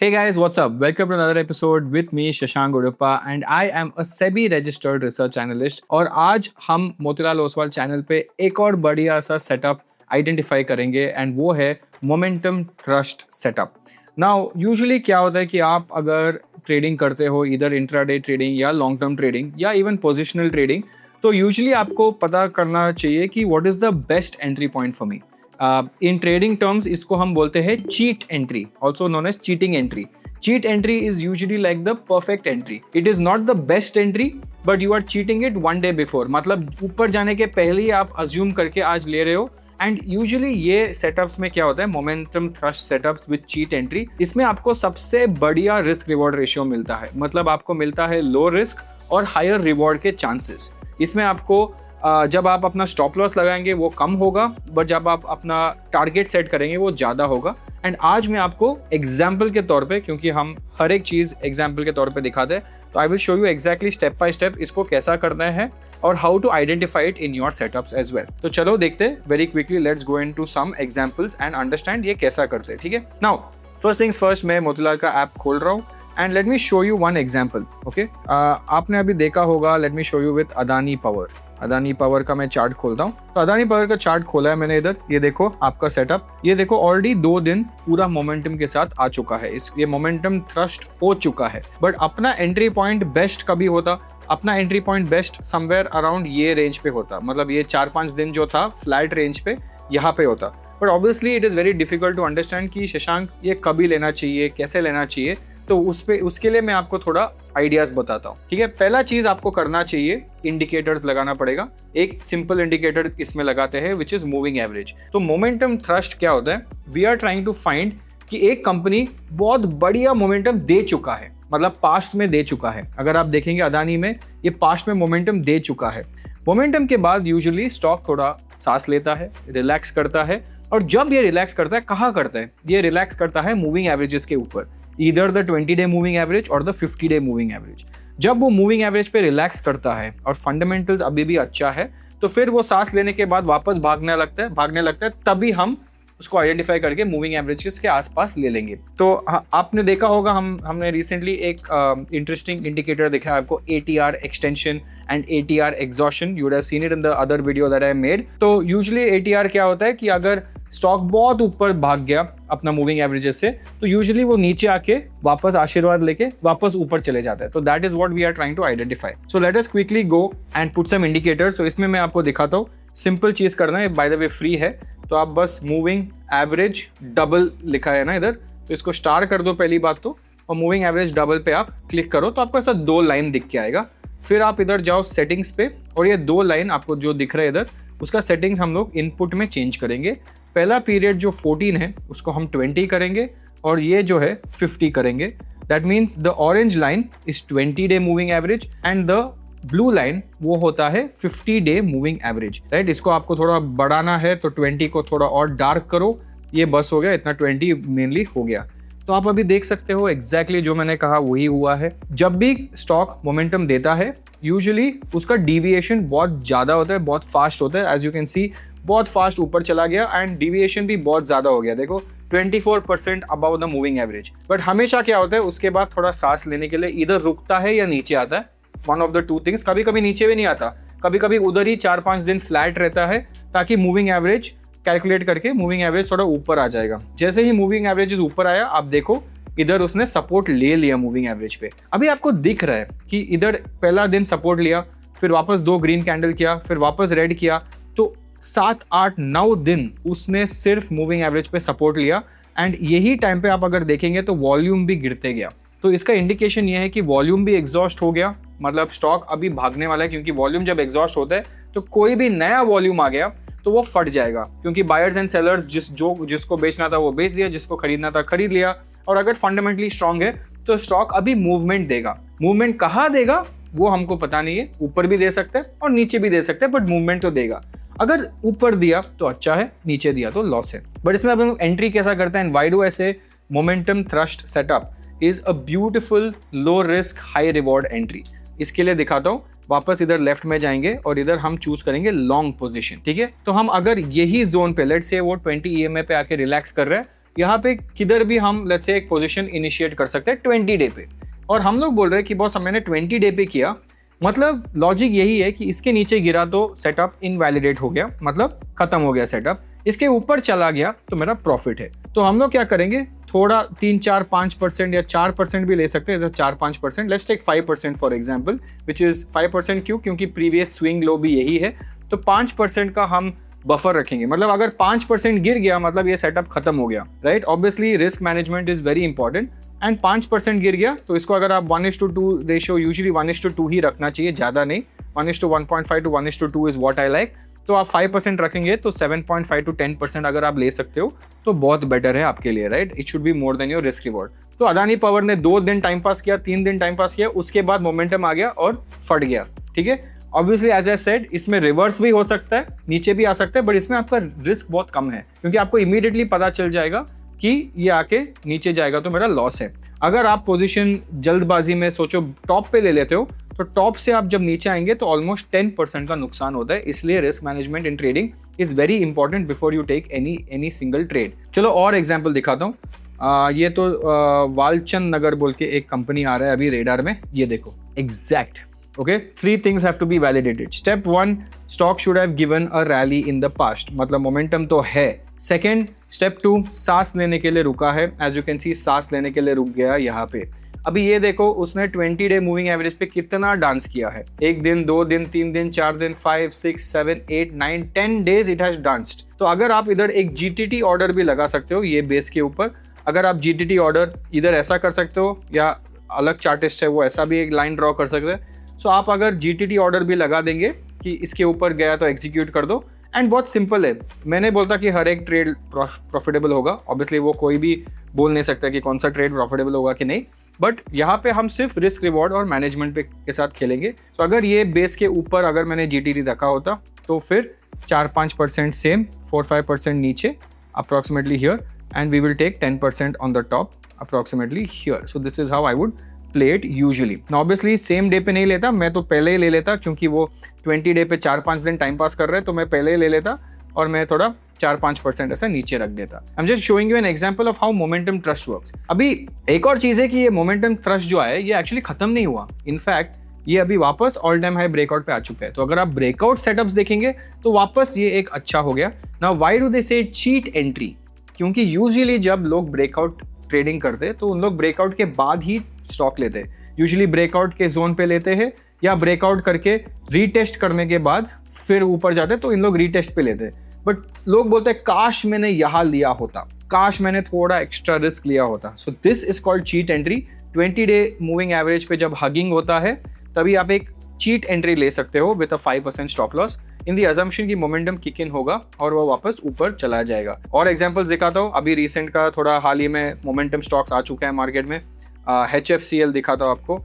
Hey guys, what's up? Welcome to another episode with me, Shashank Guruppa, and I am a SEBI registered research analyst. और आज हम Motilal Oswal channel पे एक और बढ़िया सा सेटअप आइडेंटिफाई करेंगे एंड वो है momentum thrust setup. Now usually क्या होता है कि आप अगर ट्रेडिंग करते हो, इधर इंट्राडे ट्रेडिंग या लॉन्ग टर्म ट्रेडिंग या इवन पोजिशनल ट्रेडिंग, तो यूजुअली आपको पता करना चाहिए कि what is the best entry point for me. In trading terms इसको हम बोलते हैं cheat entry, also known as cheating entry. Cheat entry is usually like the perfect entry. It is not the best entry but you are cheating it one day before. मतलब ऊपर जाने के पहले ही आप अज्यूम करके आज ले रहे हो. एंड यूजुअली ये सेटअप्स में क्या होता है, momentum thrust setups with cheat entry, इसमें आपको सबसे बढ़िया रिस्क रिवॉर्ड रेशियो मिलता है. मतलब आपको मिलता है लो रिस्क और हायर रिवॉर्ड के चांसेस. इसमें आपको जब आप अपना स्टॉप लॉस लगाएंगे वो कम होगा, बट जब आप अपना टारगेट सेट करेंगे वो ज़्यादा होगा. एंड आज मैं आपको एग्जाम्पल के तौर पे, क्योंकि हम हर एक चीज़ एग्जाम्पल के तौर पे दिखाते हैं, तो I will show you exactly step by step इसको कैसा करना है और how to identify it in your setups as well. तो चलो देखते हैं very quickly. Let's go into some examples and understand ये कैसा करते हैं. ठीक है, नाउ फर्स्ट थिंग्स फर्स्ट, मैं मोतीलाल का ऐप खोल रहा हूँ and let me show you one example. Okay, आपने अभी देखा होगा, let me show you with Adani power. Adani power का मैं चार्ट खोलता हूँ. तो अदानी पावर का चार्ट खोला है मैंने इधर. ये देखो आपका सेटअप. ये देखो ऑलरेडी 2 दिन पूरा मोमेंटम के साथ आ चुका है. ये मोमेंटम थ्रस्ट हो चुका है. बट अपना एंट्री पॉइंट बेस्ट कभी होता, अपना entry point best somewhere around ये रेंज पे होता. मतलब ये 4-5 दिन जो था फ्लैट रेंज पे यहाँ पे होता. But obviously it is very difficult to understand कि शशांक ये कभी लेना चाहिए, कैसे लेना चाहिए. तो उसके लिए मैं आपको थोड़ा आइडियाज बताता हूँ. ठीक है, पहला चीज आपको करना चाहिए, इंडिकेटर्स लगाना पड़ेगा. एक सिंपल इंडिकेटर इसमें लगाते हैं विच इज मूविंग एवरेज. तो मोमेंटम थ्रस्ट क्या होता है, we are trying to find कि एक कंपनी बहुत बढ़िया मोमेंटम दे चुका है, मतलब पास्ट में दे चुका है. अगर आप देखेंगे अदानी में, ये पास्ट में मोमेंटम दे चुका है. मोमेंटम के बाद यूजुअली स्टॉक थोड़ा सांस लेता है, रिलैक्स करता है. और जब ये रिलैक्स करता है, कहाँ करता है, ये रिलैक्स करता है मूविंग एवरेजेस के ऊपर, either the 20-day moving average और द 50-day मूविंग एवरेज. जब वो मूविंग एवरेज पे रिलैक्स करता है और फंडामेंटल्स अभी भी अच्छा है, तो फिर वो सांस लेने के बाद वापस भागने लगता है, तभी हम उसको आइडेंटिफाई करके मूविंग एवरेजेस के आसपास ले लेंगे. तो आपने देखा होगा, हमने रिसेंटली एक इंटरेस्टिंग इंडिकेटर देखा आपको, ATR extension and ATR exhaustion. You would have seen it in the other video that I made. तो यूजुअली ATR क्या होता है कि अगर स्टॉक बहुत ऊपर भाग गया अपना मूविंग एवरेजेस से, तो यूजुअली वो नीचे आके वापस आशीर्वाद लेके वापस ऊपर चले जाता है. तो that is what we are trying to identify. So let us quickly go and put some indicators. तो इसमें मैं आपको दिखाता हूँ, सिंपल चीज करना है, बाय द वे फ्री है. तो आप बस मूविंग एवरेज डबल लिखा है ना इधर, तो इसको स्टार कर दो पहली बात तो, और मूविंग एवरेज डबल पे आप क्लिक करो तो आपको ऐसा 2 लाइन दिख के आएगा. फिर आप इधर जाओ सेटिंग्स पे, और ये 2 लाइन आपको जो दिख रहा है इधर, उसका सेटिंग्स हम लोग इनपुट में चेंज करेंगे. पहला पीरियड जो 14 है उसको हम 20 करेंगे, और ये जो है 50 करेंगे. That means the orange line is 20-day moving average and the blue line वो होता है 50-day मूविंग एवरेज. राइट, इसको आपको थोड़ा बढ़ाना है तो 20 को थोड़ा और डार्क करो. ये बस हो गया, इतना 20 मेनली हो गया. तो आप अभी देख सकते हो एग्जैक्टली जो मैंने कहा वही हुआ है. जब भी स्टॉक मोमेंटम देता है, यूजुअली उसका डिविएशन बहुत ज़्यादा होता है, बहुत फास्ट होता है. एज यू कैन सी, बहुत फास्ट ऊपर चला गया एंड डिविएशन भी बहुत ज़्यादा हो गया. देखो 24% above the moving average. But हमेशा क्या होता है, उसके बाद थोड़ा सांस लेने के लिए इधर रुकता है या नीचे आता है, one of the two things. कभी कभी नीचे भी नहीं आता, कभी कभी उधर ही 4-5 दिन फ्लैट रहता है, ताकि मूविंग एवरेज कैलकुलेट करके मूविंग एवरेज थोड़ा ऊपर आ जाएगा. जैसे ही मूविंग एवरेज ऊपर आया, आप देखो इधर उसने सपोर्ट ले लिया मूविंग एवरेज पे. अभी आपको दिख रहा है कि इधर पहला दिन सपोर्ट लिया, फिर वापस 2 ग्रीन कैंडल किया, फिर वापस रेड किया. तो 7-8-9 दिन उसने सिर्फ मूविंग एवरेज पे सपोर्ट लिया. एंड यही टाइम पे आप अगर देखेंगे तो वॉल्यूम भी गिरते गया. तो इसका इंडिकेशन ये है कि वॉल्यूम भी एग्जॉस्ट हो गया, मतलब स्टॉक अभी भागने वाला है. क्योंकि वॉल्यूम जब एग्जॉस्ट होता है तो कोई भी नया वॉल्यूम आ गया तो वो फट जाएगा, क्योंकि बायर्स एंड सेलर्स जिसको बेचना था वो बेच दिया, जिसको खरीदना था खरीद लिया. और अगर फंडामेंटली स्ट्रांग है तो स्टॉक अभी मूवमेंट देगा. मूवमेंट कहाँ देगा वो हमको पता नहीं है, ऊपर भी दे सकते हैं और नीचे भी दे सकते हैं, बट मूवमेंट तो देगा. अगर ऊपर दिया तो अच्छा है, नीचे दिया तो लॉस है. बट इसमें अपन एंट्री कैसा करते हैं, व्हाई डू आई से momentum thrust setup is a beautiful low risk high reward entry. इसके लिए दिखाता हूँ. वापस इधर लेफ्ट में जाएंगे और इधर हम चूज करेंगे लॉन्ग पोजीशन. ठीक है, तो हम अगर यही जोन पे, लेट्स से वो 20 EMA पे आके रिलैक्स कर रहे हैं, यहाँ पे किधर भी हम लेट्स से एक पोजीशन इनिशिएट कर सकते हैं 20 डे पे, और हम लोग बोल रहे हैं कि बॉस मैंने 20 डे पे किया, मतलब लॉजिक यही है कि इसके नीचे गिरा तो सेटअप इनवैलिडेट हो गया, मतलब खत्म हो गया सेटअप, इसके ऊपर चला गया तो मेरा प्रॉफिट है। तो हम लोग क्या करेंगे, थोड़ा 3-4-5% या 4% भी ले सकते हैं, 4-5%, let's take 5% for example, which is 5%। क्यों? क्योंकि प्रीवियस स्विंग लो भी यही है, तो 5% का हम बफर रखेंगे। मतलब अगर 5% गिर गया मतलब ये सेटअप खत्म हो गया, right? Obviously risk management is very important, and 5% गिर गया तो इसको अगर आप 1:2 रेशियो, यूजुअली 1:2 ही रखना चाहिए, ज़्यादा नहीं, 1:1.5 to 1:2 is what I like. तो आप 5% रखेंगे तो 7.5 to 10% अगर आप ले सकते हो तो बहुत बेटर है आपके लिए, right? It should be more than your risk reward. तो अदानी पावर ने 2 दिन टाइम पास किया, 3 दिन टाइम पास किया, उसके बाद मोमेंटम आ गया और फट गया, ठीक है? ऑब्वियसली एज आई सेड, इसमें रिवर्स भी हो सकता है, नीचे भी आ सकता है, बट इसमें आपका रिस्क बहुत कम है, क्योंकि आपको इमीडिएटली पता चल जाएगा कि ये आके नीचे जाएगा तो मेरा लॉस है। अगर आप पोजीशन जल्दबाजी में सोचो टॉप पे ले लेते हो, तो टॉप से आप जब नीचे आएंगे तो ऑलमोस्ट 10% का नुकसान होता है। इसलिए risk management in trading is very important before you take any single trade. चलो और एग्जांपल दिखाता हूँ। ये तो वालचंद नगर बोल के एक कंपनी आ रहा है अभी रेडार में, ये देखो exact. Okay, 3 things have to be validated. Step 1, stock should have given a rally in the past, मतलब मोमेंटम तो है। सेकेंड, स्टेप 2, सांस लेने के लिए रुका है, एज यू कैन सी सांस लेने के लिए रुक गया यहाँ पे। अभी ये देखो उसने 20 डे मूविंग एवरेज पे कितना डांस किया है, 1 दिन, 2 दिन, 3 दिन, 4 दिन, 5, 6, 7, 8, 9, 10 डेज इट हैज डांस्ड। तो अगर आप इधर एक GTT ऑर्डर भी लगा सकते हो ये बेस के ऊपर, अगर आप GTT ऑर्डर इधर ऐसा कर सकते हो, या अलग चार्टिस्ट है वो ऐसा भी एक लाइन ड्रॉ कर सकते हैं। सो आप अगर GTT ऑर्डर भी लगा देंगे कि इसके ऊपर गया तो एग्जीक्यूट कर दो, एंड बहुत सिंपल है। मैंने बोलता कि हर एक ट्रेड प्रॉफिटेबल होगा, ऑब्वियसली वो कोई भी बोल नहीं सकता कि कौन सा ट्रेड प्रॉफिटेबल होगा कि नहीं, बट यहाँ पे हम सिर्फ रिस्क रिवॉर्ड और मैनेजमेंट पे के साथ खेलेंगे। सो अगर ये बेस के ऊपर अगर मैंने GTT रखा होता तो फिर 4-5% सेम, 4-5% नीचे approximately here, and we will take 10% on the top approximately here. So this is how I would play it usually. Obviously same day पे नहीं लेता, मैं तो पहले ही ले लेता, क्योंकि वो 20 डे पे 4-5 दिन टाइम पास कर रहे हैं, तो मैं पहले ही ले लेता और मैं थोड़ा 4-5% ऐसा नीचे रख देता। I am just showing you an example of how momentum trust works. अभी एक और चीज है कि ये मोमेंटम ट्रस्ट जो है ये एक्चुअली खत्म नहीं हुआ, इनफैक्ट ये अभी वापस ऑल टाइम हाई ब्रेकआउट पे आ चुका है। तो अगर आप ब्रेकआउट सेटअप्स देखेंगे तो वापस ये एक अच्छा हो गया। नाउ व्हाई डू दे से चीट एंट्री? क्योंकि यूजुअली जब लोग ब्रेकआउट ट्रेडिंग करते हैं तो उन लोग ब्रेकआउट के बाद ही स्टॉक लेते हैं, यूजुअली ब्रेकआउट के जोन पे लेते हैं, या ब्रेकआउट करके रीटेस्ट करने के बाद फिर ऊपर जाते हैं तो इन लोग रीटेस्ट पे लेते हैं। बट लोग बोलते हैं काश मैंने यहाँ लिया होता, काश मैंने थोड़ा एक्स्ट्रा रिस्क लिया होता। सो this is called cheat entry. 20 day moving average पे जब हगिंग होता है तभी आप एक चीट एंट्री ले सकते हो with a 5% stop loss in the assumption की मोमेंटम किक इन होगा और वो वापस ऊपर चला जाएगा। और एग्जांपल्स दिखाता हूँ, अभी रिसेंट का थोड़ा हाल ही में मोमेंटम स्टॉक्स आ चुका है मार्केट में। HFCL दिखाता हूँ आपको।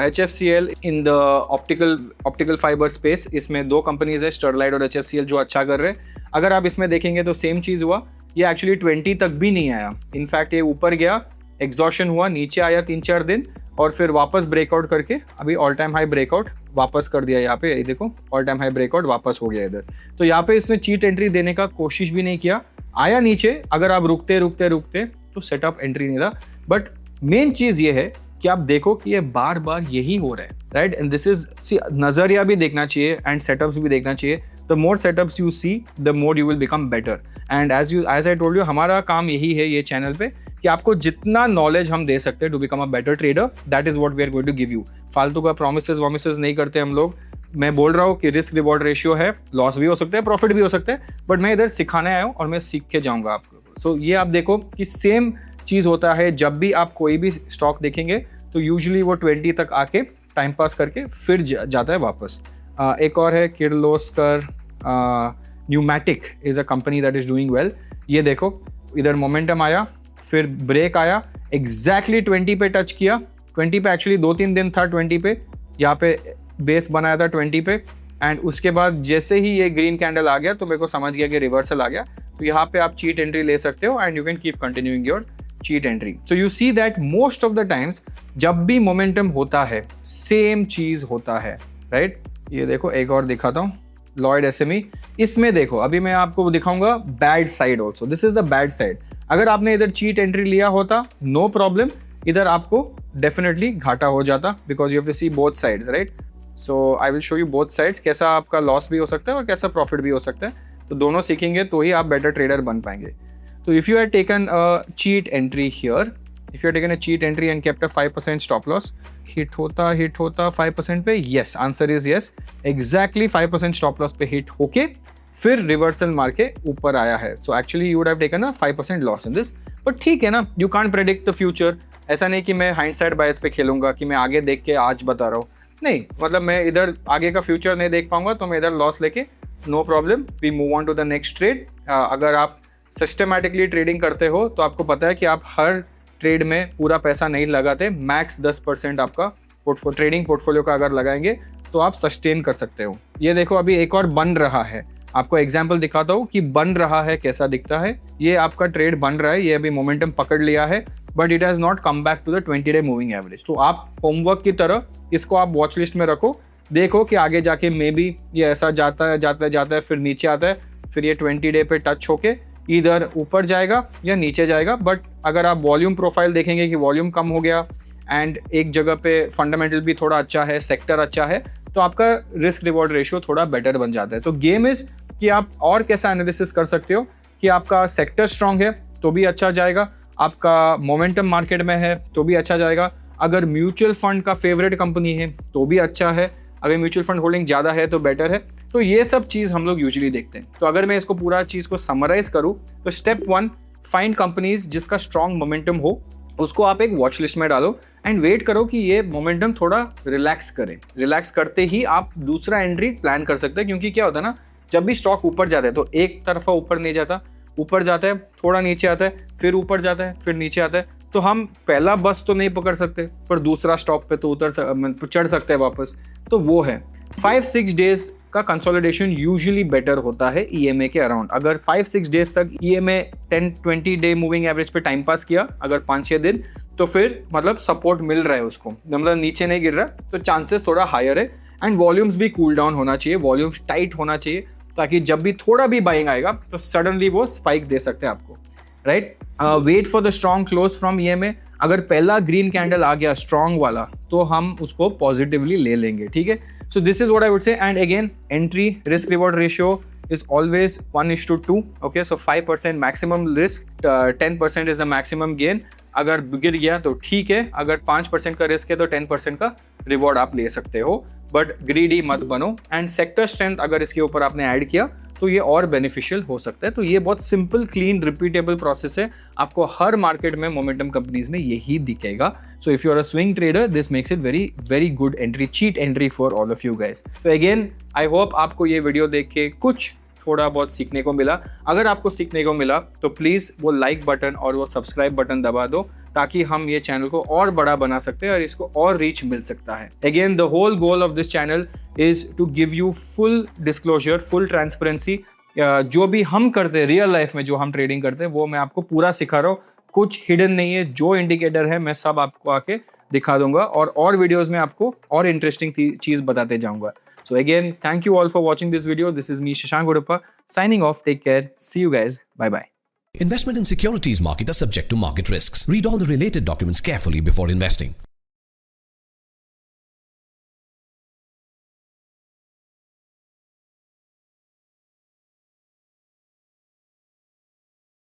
HFCL in the optical fibre space, इसमें 2 कंपनीज है, स्टरलाइट और HFCL, जो अच्छा कर रहे हैं। अगर आप इसमें देखेंगे तो सेम चीज़ हुआ, ये एक्चुअली 20 तक भी नहीं आया, इनफैक्ट ये ऊपर गया, एग्जॉशन हुआ, नीचे आया 3-4 दिन और फिर वापस ब्रेकआउट करके अभी ऑल टाइम हाई ब्रेकआउट वापस कर दिया। यहाँ पे ये देखो ऑल टाइम हाई ब्रेकआउट वापस हो गया इधर। तो यहाँ पे इसने चीट एंट्री देने का कोशिश भी नहीं किया, आया नीचे, अगर आप रुकते रुकते रुकते तो सेटअप एंट्री नहीं था। बट मेन चीज़ ये है कि आप देखो कि ये बार बार यही हो रहा है, राइट? एंड दिस इज नजरिया भी देखना चाहिए एंड सेटअप्स भी देखना चाहिए। The more setups you see the more you will become better. And as I told you, हमारा काम यही है ये चैनल पे कि आपको जितना नॉलेज हम दे सकते हैं to become a better trader, that is what we are going to give you. फालतू का प्रोमिसेस नहीं करते हम लोग। मैं बोल रहा हूँ कि रिस्क रिवॉर्ड रेशियो है, लॉस भी हो सकता है, प्रॉफिट भी हो सकता है, बट मैं इधर सिखाने आया हूँ और मैं सीख के जाऊँगा आपको। सो ये आप देखो कि सेम चीज़ होता है, जब भी आप कोई भी स्टॉक देखेंगे तो यूजुअली वो 20 तक आके टाइम पास करके फिर जाता है वापस। एक और है Kirloskar pneumatic is a company that is doing well. ये देखो इधर मोमेंटम आया, फिर ब्रेक आया, एग्जैक्टली 20 पे टच किया। 20 पे एक्चुअली 2-3 दिन था 20 पे, यहाँ पे बेस बनाया था 20 पे, एंड उसके बाद जैसे ही ये ग्रीन कैंडल आ गया तो मेरे को समझ गया कि रिवर्सल आ गया। तो यहाँ पे आप चीट एंट्री ले सकते हो and you can keep continuing your cheat entry. So you see that most of the times जब भी मोमेंटम होता है सेम चीज होता है, राइट? ये देखो एक और दिखाता हूँ, लॉयड एसएमई। इसमें देखो अभी मैं आपको दिखाऊंगा bad side also. This is the bad side. अगर आपने इधर चीट एंट्री लिया होता, नो प्रॉब्लम, इधर आपको डेफिनेटली घाटा हो जाता, because you have to see both sides, right? So I will show you both sides, कैसा आपका लॉस भी हो सकता है और कैसा प्रॉफिट भी हो सकता है। तो दोनों सीखेंगे तो ही आप बेटर ट्रेडर बन पाएंगे। तो if you have taken a cheat entry here, if you taken a cheat entry and kept a 5% stop loss, hit होता 5% पे, yes, answer is yes, exactly 5% stop loss पे हिट होके फिर रिवर्सल मार के ऊपर आया है। So actually you would have taken a 5% loss in this, but ठीक है ना, you can't predict the future. ऐसा नहीं कि मैं हाइंडसाइड बायस पे खेलूंगा कि मैं आगे देख के आज बता रहा हूँ, नहीं, मतलब मैं इधर आगे का फ्यूचर नहीं देख पाऊंगा तो मैं इधर लॉस लेके no problem, we move on to the next trade. अगर आप सिस्टमैटिकली ट्रेडिंग करते हो तो आपको पता है कि आप हर ट्रेड में पूरा पैसा नहीं लगाते, मैक्स 10% आपका ट्रेडिंग पोर्टफोलियो का अगर लगाएंगे तो आप सस्टेन कर सकते हो। ये देखो अभी एक और बन रहा है, आपको एग्जांपल दिखाता हूँ कि बन रहा है कैसा दिखता है। ये आपका ट्रेड बन रहा है, ये अभी मोमेंटम पकड़ लिया है, but it has not come back to the 20-day moving average. तो आप होमवर्क की तरह इसको आप वॉच लिस्ट में रखो, देखो कि आगे जाके मे बी ये ऐसा जाता है फिर नीचे आता है, फिर ये 20 डे पे टच होके इधर ऊपर जाएगा या नीचे जाएगा। बट अगर आप वॉल्यूम प्रोफाइल देखेंगे कि वॉल्यूम कम हो गया एंड एक जगह पे फंडामेंटल भी थोड़ा अच्छा है, सेक्टर अच्छा है, तो आपका रिस्क रिवॉर्ड रेशियो थोड़ा बेटर बन जाता है। तो गेम इज कि आप और कैसा एनालिसिस कर सकते हो कि आपका सेक्टर स्ट्रांग है तो भी अच्छा जाएगा, आपका मोमेंटम मार्केट में है तो भी अच्छा जाएगा, अगर म्यूचुअल फंड का फेवरेट कंपनी है तो भी अच्छा है, अगर म्यूचुअल फंड होल्डिंग ज़्यादा है तो बेटर है। तो ये सब चीज़ हम लोग यूजुअली देखते हैं। तो अगर मैं इसको पूरा चीज़ को समराइज करूँ तो स्टेप 1, फाइंड कंपनीज जिसका स्ट्रॉन्ग मोमेंटम हो, उसको आप एक वॉच लिस्ट में डालो एंड वेट करो कि ये मोमेंटम थोड़ा रिलैक्स करे। रिलैक्स करते ही आप दूसरा एंट्री प्लान कर सकते हैं, क्योंकि क्या होता है ना, जब भी स्टॉक ऊपर जाता है तो एक तरफा ऊपर नहीं जाता, ऊपर जाता है थोड़ा नीचे आता है, फिर ऊपर जाता है फिर नीचे आता है। तो हम पहला बस तो नहीं पकड़ सकते, पर दूसरा स्टॉप पे तो चढ़ सकते हैं वापस। तो वो है 5-6 डेज का कंसोलिडेशन यूजुअली बेटर होता है ईएमए के अराउंड। अगर 5-6 डेज तक ईएमए 10-20 डे मूविंग एवरेज पे टाइम पास किया, अगर 5-6 दिन, तो फिर मतलब सपोर्ट मिल रहा है उसको, मतलब नीचे नहीं गिर रहा, तो चांसेस थोड़ा हायर है। एंड वॉल्यूम्स भी कूल डाउन होना चाहिए, वॉल्यूम्स टाइट होना चाहिए, ताकि जब भी थोड़ा भी बाइंग आएगा तो सडनली वो स्पाइक दे सकते हैं आपको, right? Wait for the strong close from EMA. अगर पहला ग्रीन कैंडल आ गया स्ट्रॉन्ग वाला तो हम उसको पॉजिटिवली ले लेंगे, ठीक है? सो this is what I would say. And again entry risk reward ratio is always 1:2. Okay, so 5% maximum risk, 10% is the maximum gain. अगर गिर गया तो ठीक है, अगर 5% का रिस्क है तो 10% का रिवॉर्ड आप ले सकते हो, बट ग्रीडी मत बनो। एंड सेक्टर स्ट्रेंथ अगर इसके ऊपर आपने ऐड किया तो ये और बेनिफिशियल हो सकता है। तो ये बहुत सिंपल, क्लीन, रिपीटेबल प्रोसेस है, आपको हर मार्केट में मोमेंटम कंपनीज में यही दिखेगा। So if you are a swing trader, this makes it very very good entry, cheat entry for all of you guys. So again I hope आपको ये video देख के कुछ थोड़ा बहुत सीखने को मिला। अगर आपको सीखने को मिला तो प्लीज़ वो लाइक बटन और वो सब्सक्राइब बटन दबा दो, ताकि हम ये चैनल को और बड़ा बना सकते हैं और इसको और रीच मिल सकता है। Again the whole goal of this channel is to give you full disclosure, full transparency. जो भी हम करते हैं रियल लाइफ में, जो हम ट्रेडिंग करते हैं, वो मैं आपको पूरा सिखा रहा हूँ, कुछ हिडन नहीं है। जो इंडिकेटर है मैं सब आपको आके दिखा दूंगा और वीडियोस में आपको और इंटरेस्टिंग चीज़ बताते जाऊंगा। So again, thank you all for watching this video. This is me, Shashank Gudappa, signing off. Take care. See you guys. Bye-bye. Investment in securities market are subject to market risks. Read all the related documents carefully before investing.